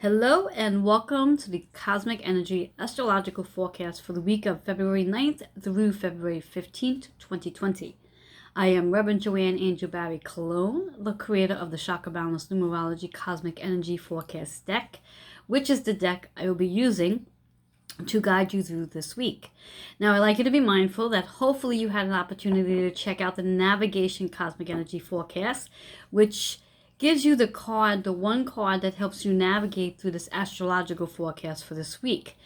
Hello and welcome to the Cosmic Energy Astrological Forecast for the week of February 9th through February 15th, 2020. I am Reverend Joanne Angel Barry Cologne, the creator of the Chakra Balance Numerology Cosmic Energy Forecast deck, which is the deck I will be using to guide you through this week. Now, I'd like you to be mindful that hopefully you had an opportunity to check out the Navigation Cosmic Energy Forecast, which gives you the one card that helps you navigate through this astrological forecast for this week.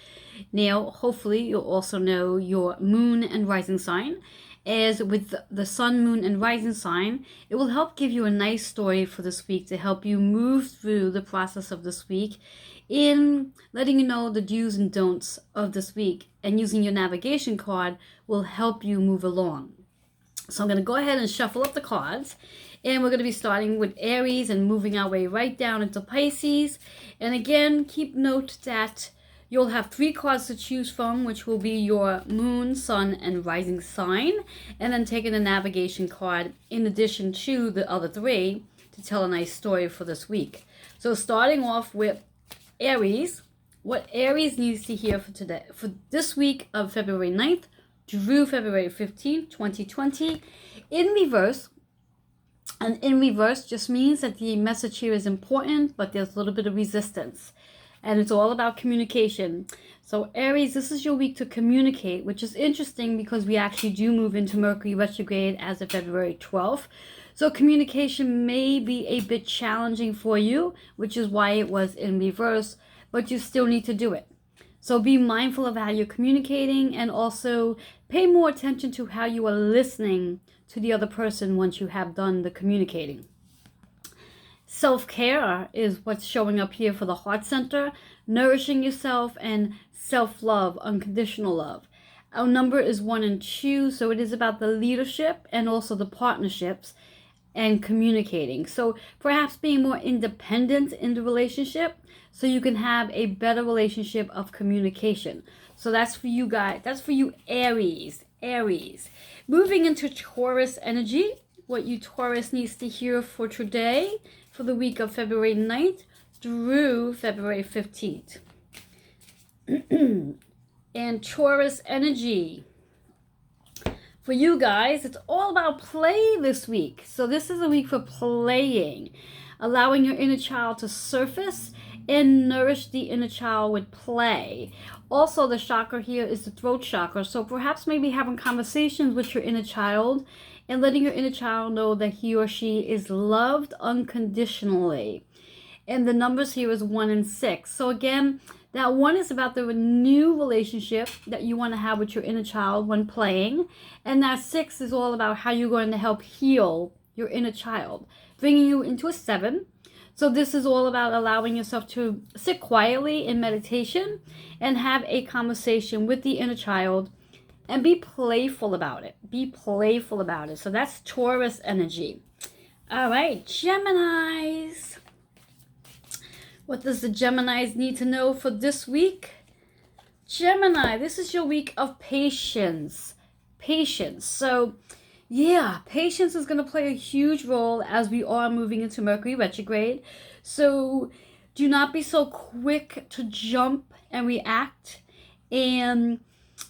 Now, hopefully you'll also know your moon and rising sign. As with the sun, moon, and rising sign, it will help give you a nice story for this week to help you move through the process of this week in letting you know the do's and don'ts of this week. And using your navigation card will help you move along. So I'm going to go ahead and shuffle up the cards. And we're going to be starting with Aries and moving our way right down into Pisces. And again, keep note that you'll have 3 cards to choose from, which will be your moon, sun, and rising sign. And then taking a navigation card in addition to the other 3 to tell a nice story for this week. So starting off with Aries, what Aries needs to hear for this week of February 9th through February 15th, 2020, in reverse. And in reverse just means that the message here is important, but there's a little bit of resistance. And it's all about communication. So Aries, this is your week to communicate, which is interesting because we actually do move into Mercury Retrograde as of February 12th. So communication may be a bit challenging for you, which is why it was in reverse, but you still need to do it. So be mindful of how you're communicating and also pay more attention to how you are listening to the other person once you have done the communicating. Self-care is what's showing up here for the heart center, nourishing yourself and self-love, unconditional love. Our number is 1 and 2, so it is about the leadership and also the partnerships and communicating. So perhaps being more independent in the relationship so you can have a better relationship of communication. So that's for you guys. That's for you, Aries. Moving into Taurus energy, what you Taurus needs to hear for today, for the week of February 9th through February 15th. And Taurus energy, for you guys, it's all about play this week. So this is a week for playing, allowing your inner child to surface and nourish the inner child with play. Also, the chakra here is the throat chakra. So perhaps maybe having conversations with your inner child and letting your inner child know that he or she is loved unconditionally. And the numbers here is 1 and 6. So again, that 1 is about the new relationship that you want to have with your inner child when playing. And that 6 is all about how you're going to help heal your inner child, bringing you into a 7. So this is all about allowing yourself to sit quietly in meditation and have a conversation with the inner child and be playful about it. So that's Taurus energy. All right, Geminis. What does the Geminis need to know for this week? Gemini, this is your week of patience. So yeah, patience is going to play a huge role as we are moving into Mercury retrograde. So do not be so quick to jump and react, and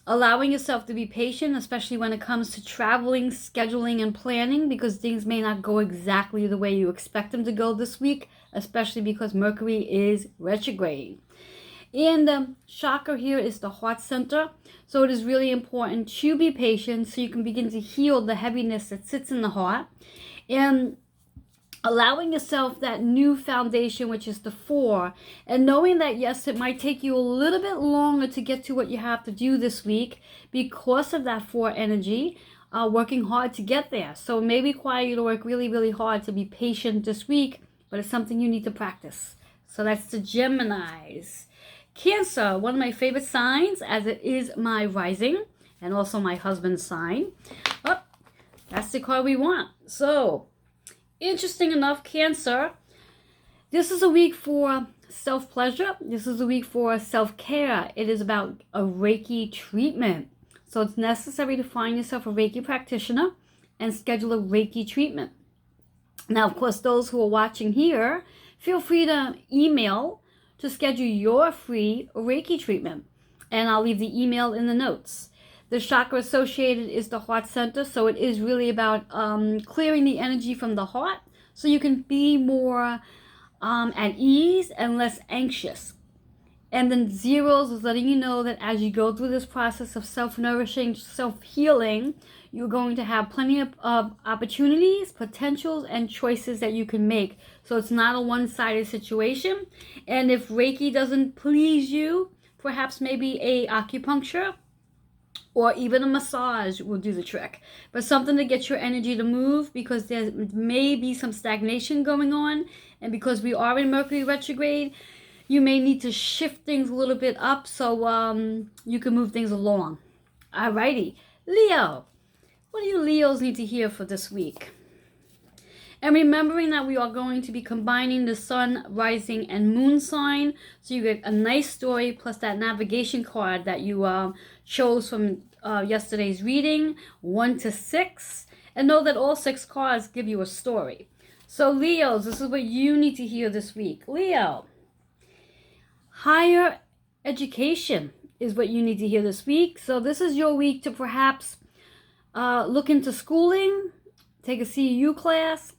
allowing yourself to be patient, especially when it comes to traveling, scheduling, and planning, because things may not go exactly the way you expect them to go this week, especially because Mercury is retrograde. And the chakra here is the heart center. So it is really important to be patient so you can begin to heal the heaviness that sits in the heart. And allowing yourself that new foundation, which is the 4. And knowing that, yes, it might take you a little bit longer to get to what you have to do this week because of that 4 energy, working hard to get there. So it may require you to work really, really hard to be patient this week, but it's something you need to practice. So that's the Geminis. Cancer, one of my favorite signs, as it is my rising and also my husband's sign. Oh, that's the card we want. So, interesting enough, Cancer, this is a week for self-pleasure. This is a week for self-care. It is about a Reiki treatment. So it's necessary to find yourself a Reiki practitioner and schedule a Reiki treatment. Now, of course, those who are watching here, feel free to email to schedule your free Reiki treatment. And I'll leave the email in the notes. The chakra associated is the heart center, so it is really about clearing the energy from the heart so you can be more at ease and less anxious. And then zeros is letting you know that as you go through this process of self-nourishing, self-healing, you're going to have plenty of opportunities, potentials, and choices that you can make. So it's not a one-sided situation. And if Reiki doesn't please you, perhaps maybe a acupuncture or even a massage will do the trick. But something to get your energy to move, because there may be some stagnation going on. And because we are in Mercury retrograde, you may need to shift things a little bit up so you can move things along. Alrighty, Leo. What do you Leos need to hear for this week? And remembering that we are going to be combining the sun, rising, and moon sign. So you get a nice story plus that navigation card that you chose from yesterday's reading, 1 to 6. And know that all 6 cards give you a story. So Leos, this is what you need to hear this week. Leo, higher education is what you need to hear this week. So this is your week to perhaps look into schooling, take a CEU class,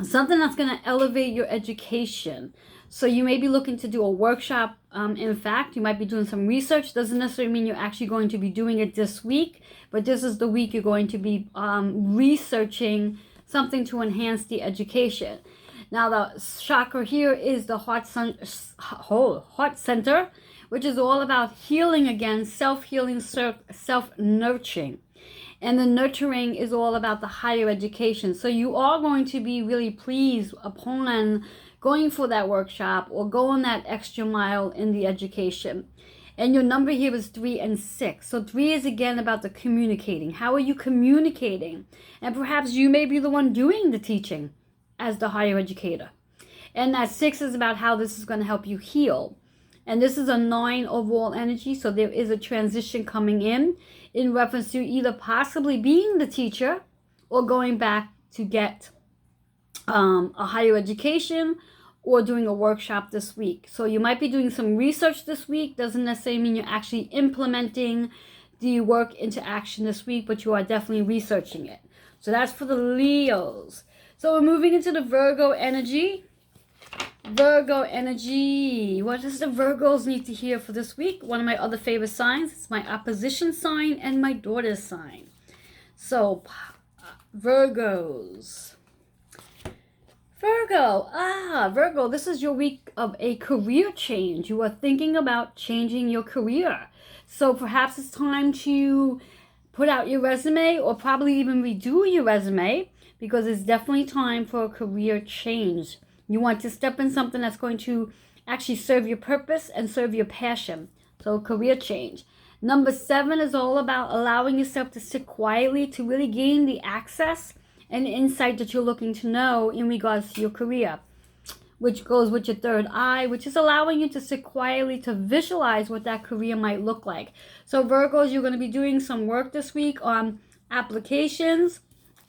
something that's going to elevate your education. So you may be looking to do a workshop. In fact, you might be doing some research. Doesn't necessarily mean you're actually going to be doing it this week, but this is the week you're going to be researching something to enhance the education. Now the chakra here is the heart center, which is all about healing again, self-healing, self-nurturing. And the nurturing is all about the higher education. So you are going to be really pleased upon going for that workshop or going that extra mile in the education. And your number here is 3 and 6. So 3 is again about the communicating. How are you communicating? And perhaps you may be the one doing the teaching as the higher educator. And that 6 is about how this is going to help you heal. And this is a 9 overall energy, so there is a transition coming in reference to either possibly being the teacher or going back to get a higher education or doing a workshop this week. So you might be doing some research this week. Doesn't necessarily mean you're actually implementing the work into action this week, but you are definitely researching it. So that's for the Leos. So we're moving into the Virgo energy. Virgo energy. What does the Virgos need to hear for this week? One of my other favorite signs. It's my opposition sign and my daughter's sign. So, Virgos. Virgo, this is your week of a career change. You are thinking about changing your career. So perhaps it's time to put out your resume or probably even redo your resume, because it's definitely time for a career change. You want to step in something that's going to actually serve your purpose and serve your passion. So career change. Number 7 is all about allowing yourself to sit quietly to really gain the access and insight that you're looking to know in regards to your career, which goes with your third eye, which is allowing you to sit quietly to visualize what that career might look like. So Virgos, you're going to be doing some work this week on applications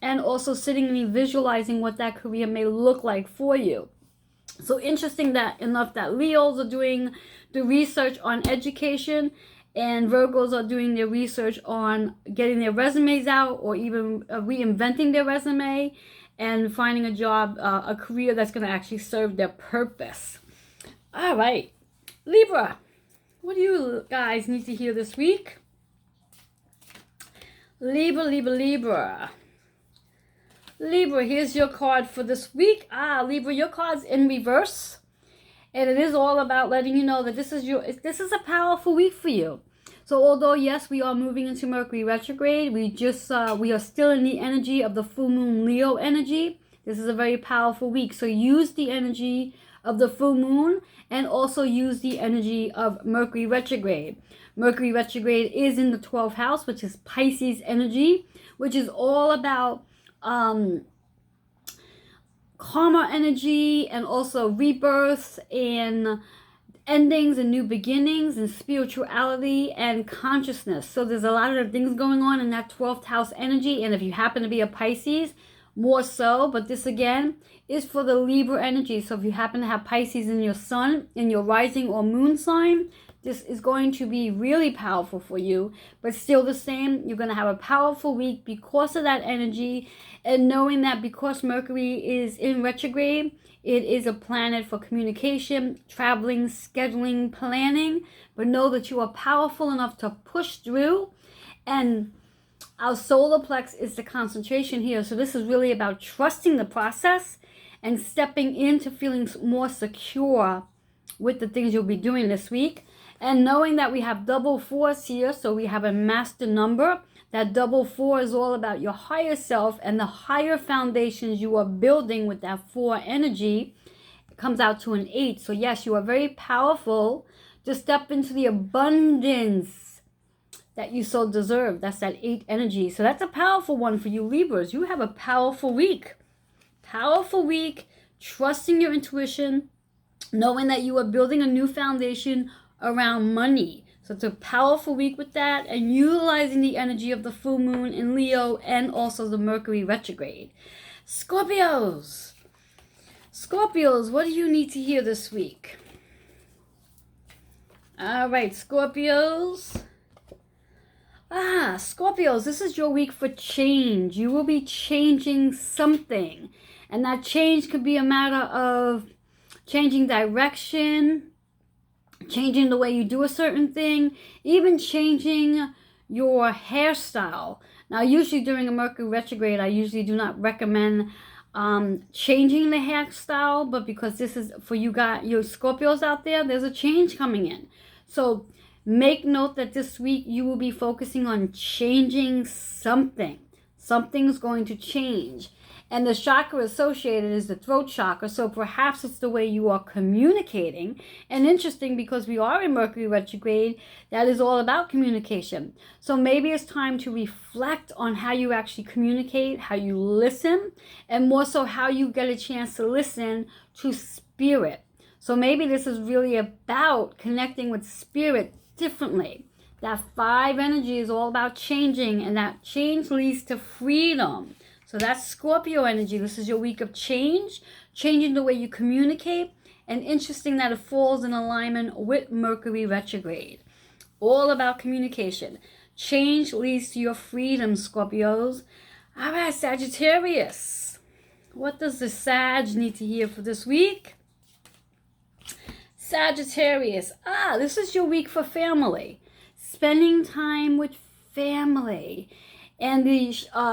and also sitting and visualizing what that career may look like for you. So interesting that enough that Leos are doing the research on education and Virgos are doing their research on getting their resumes out or even reinventing their resume and finding a job, a career that's going to actually serve their purpose. All right, Libra, what do you guys need to hear this week? Libra. Libra, here's your card for this week. Libra, your card's in reverse. And it is all about letting you know that this is a powerful week for you. So although, yes, we are moving into Mercury retrograde, we are still in the energy of the full moon Leo energy. This is a very powerful week. So use the energy of the full moon and also use the energy of Mercury retrograde. Mercury retrograde is in the 12th house, which is Pisces energy, which is all about karma energy and also rebirths and endings and new beginnings and spirituality and consciousness. So there's a lot of things going on in that 12th house energy, and if you happen to be a Pisces, more so, but this again is for the Libra energy. So if you happen to have Pisces in your sun, in your rising or moon sign, this is going to be really powerful for you, but still the same. You're going to have a powerful week because of that energy, and knowing that because Mercury is in retrograde, it is a planet for communication, traveling, scheduling, planning, but know that you are powerful enough to push through. And our solar plex is the concentration here. So this is really about trusting the process and stepping into feeling more secure with the things you'll be doing this week. And knowing that we have double fours here, so we have a master number. That double four is all about your higher self and the higher foundations you are building with that 4 energy. It comes out to an 8. So yes, you are very powerful to step into the abundance that you so deserve. That's that 8 energy. So that's a powerful one for you Libras. You have a powerful week. Powerful week, trusting your intuition, knowing that you are building a new foundation around money. So it's a powerful week with that, and utilizing the energy of the full moon in Leo and also the Mercury retrograde. Scorpios, what do you need to hear this week? All right, Scorpios. Scorpios, this is your week for change. You will be changing something, and that change could be a matter of changing direction, changing the way you do a certain thing, even changing your hairstyle. Now, usually during a Mercury retrograde, I usually do not recommend changing the hairstyle, but because this is for you guys, your Scorpios out there, there's a change coming in. So make note that this week you will be focusing on changing something. Something's going to change. And the chakra associated is the throat chakra, so perhaps it's the way you are communicating. And interesting, because we are in Mercury retrograde, that is all about communication. So maybe it's time to reflect on how you actually communicate, how you listen, and more so how you get a chance to listen to spirit. So maybe this is really about connecting with spirit differently. That 5 energy is all about changing, and that change leads to freedom. So that's Scorpio energy. This is your week of change, changing the way you communicate, and interesting that it falls in alignment with Mercury retrograde. All about communication. Change leads to your freedom, Scorpios. All right, Sagittarius. What does the Sag need to hear for this week? Sagittarius. This is your week for family. Spending time with family. And the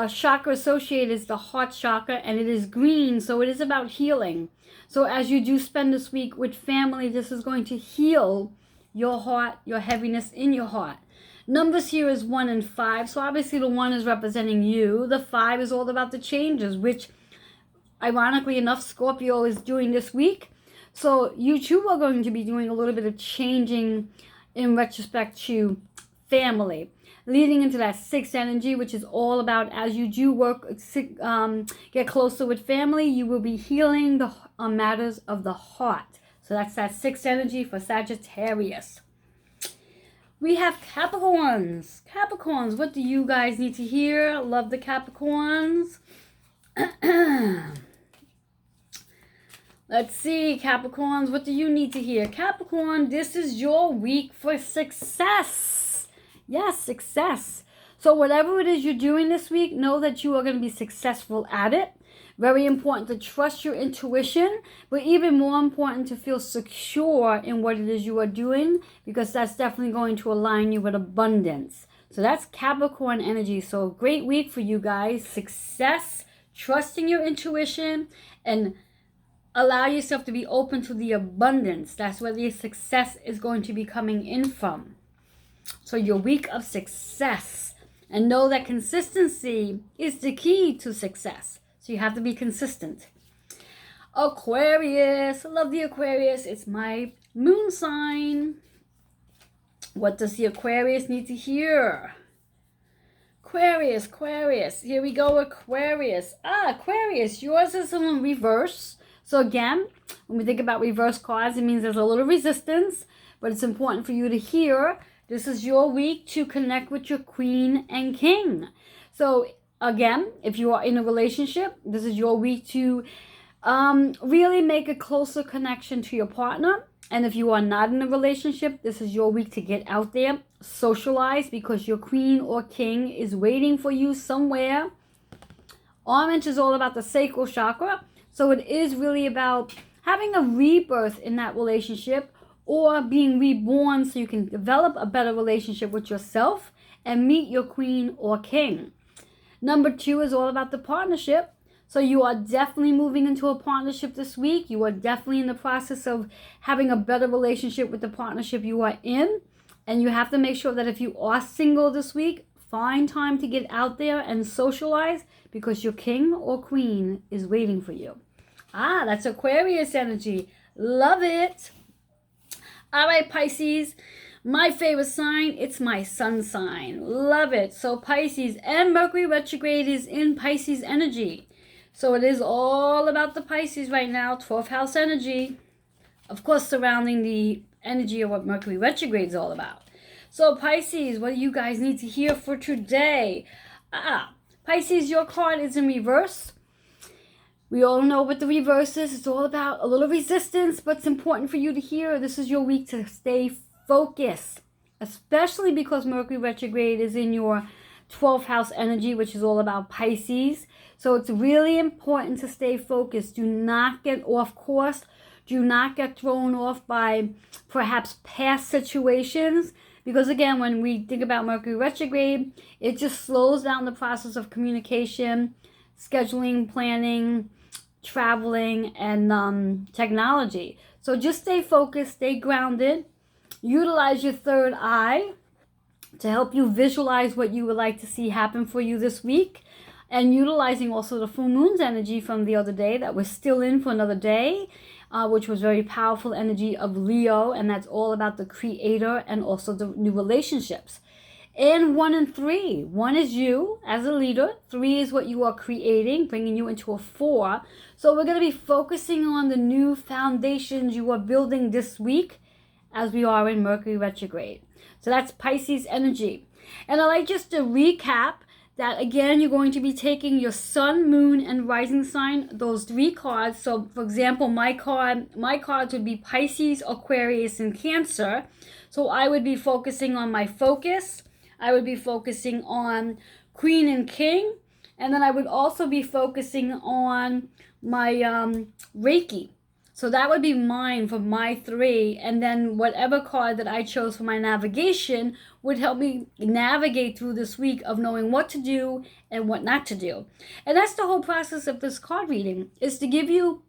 chakra associated is the heart chakra, and it is green, so it is about healing. So as you do spend this week with family, this is going to heal your heart, your heaviness in your heart. Numbers here is 1 and 5, so obviously the 1 is representing you. The 5 is all about the changes, which ironically enough, Scorpio is doing this week. So you too are going to be doing a little bit of changing in retrospect to family, leading into that 6 energy, which is all about as you do work, get closer with family, you will be healing the matters of the heart. So that's that 6 energy for Sagittarius. We have Capricorns. Capricorns, what do you guys need to hear? Love the Capricorns. Let's see, Capricorns, what do you need to hear? Capricorn, this is your week for success. Yes, success. So whatever it is you're doing this week, know that you are going to be successful at it. Very important to trust your intuition, but even more important to feel secure in what it is you are doing, because that's definitely going to align you with abundance. So that's Capricorn energy. So a great week for you guys. Success, trusting your intuition, and allow yourself to be open to the abundance. That's where the success is going to be coming in from. So your week of success. And know that consistency is the key to success. So you have to be consistent. Aquarius. I love the Aquarius. It's my moon sign. What does the Aquarius need to hear? Aquarius. Here we go, Aquarius. Aquarius. Yours is in reverse. So again, when we think about reverse cards, it means there's a little resistance. But it's important for you to hear. This is your week to connect with your queen and king. So Again, if you are in a relationship, this is your week to really make a closer connection to your partner. And if you are not in a relationship, this is your week to get out there, socialize, because your queen or king is waiting for you somewhere. Orange is all about the sacral chakra. So it is really about having a rebirth in that relationship, or being reborn so you can develop a better relationship with yourself and meet your queen or king. Number 2 is all about the partnership. So you are definitely moving into a partnership this week. You are definitely in the process of having a better relationship with the partnership you are in. And you have to make sure that if you are single this week, find time to get out there and socialize, because your king or queen is waiting for you. That's Aquarius energy. Love it. All right, Pisces. My favorite sign, it's my sun sign. Love it. So Pisces, and Mercury retrograde is in Pisces energy. So it is all about the Pisces right now, 12th house energy. Of course, surrounding the energy of what Mercury retrograde is all about. So Pisces, what do you guys need to hear for today? Pisces, your card is in reverse. We all know what the reverse is. It's all about a little resistance, but it's important for you to hear. This is your week to stay focused, especially because Mercury retrograde is in your 12th house energy, which is all about Pisces. So it's really important to stay focused. Do not get off course. Do not get thrown off by perhaps past situations. Because again, when we think about Mercury retrograde, it just slows down the process of communication, scheduling, planning, traveling, and technology. So just stay focused, stay grounded. Utilize your third eye to help you visualize what you would like to see happen for you this week. And utilizing also the full moon's energy from the other day that we're still in for another day, which was very powerful energy of Leo. And that's all about the creator and also the new relationships. And 1 and 3. 1 is you as a leader. 3 is what you are creating, bringing you into a 4. So we're going to be focusing on the new foundations you are building this week as we are in Mercury retrograde. So that's Pisces energy. And I'd like just to recap that again, you're going to be taking your sun, moon, and rising sign, those 3 cards. So for example, my cards would be Pisces, Aquarius, and Cancer. So I would be focusing on my focus. I would be focusing on Queen and King. And then I would also be focusing on my Reiki. So that would be mine for my 3. And then whatever card that I chose for my navigation would help me navigate through this week of knowing what to do and what not to do. And that's the whole process of this card reading, is to give you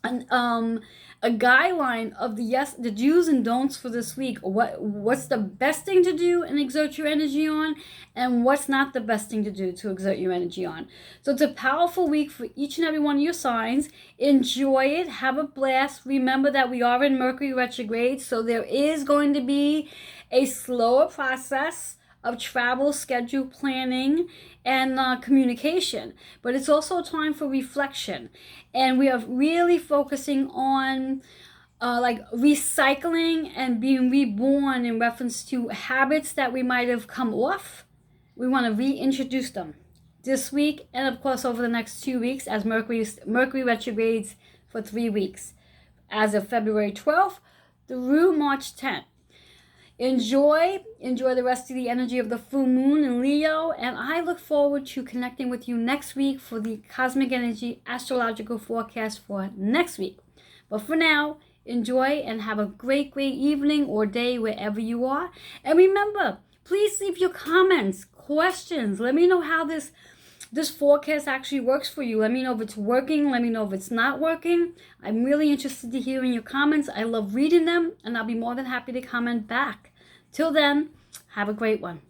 a guideline of the do's and don'ts for this week. What's the best thing to do and exert your energy on, and what's not the best thing to do to exert your energy on. So it's a powerful week for each and every one of your signs. Enjoy it. Have a blast. Remember that we are in Mercury retrograde, so there is going to be a slower process of travel, schedule planning, and communication. But it's also a time for reflection. And we are really focusing on like recycling and being reborn in reference to habits that we might have come off. We want to reintroduce them this week, and of course over the next 2 weeks, as Mercury retrogrades for 3 weeks, as of February 12th through March 10th. Enjoy the rest of the energy of the full moon in Leo, and I look forward to connecting with you next week for the cosmic energy astrological forecast for next week. But for now, enjoy and have a great evening or day wherever you are. And remember, please leave your comments, questions. Let me know how this forecast actually works for you. Let me know if it's working. Let me know if it's not working. I'm really interested to hear in your comments. I love reading them, and I'll be more than happy to comment back. Till then, have a great one.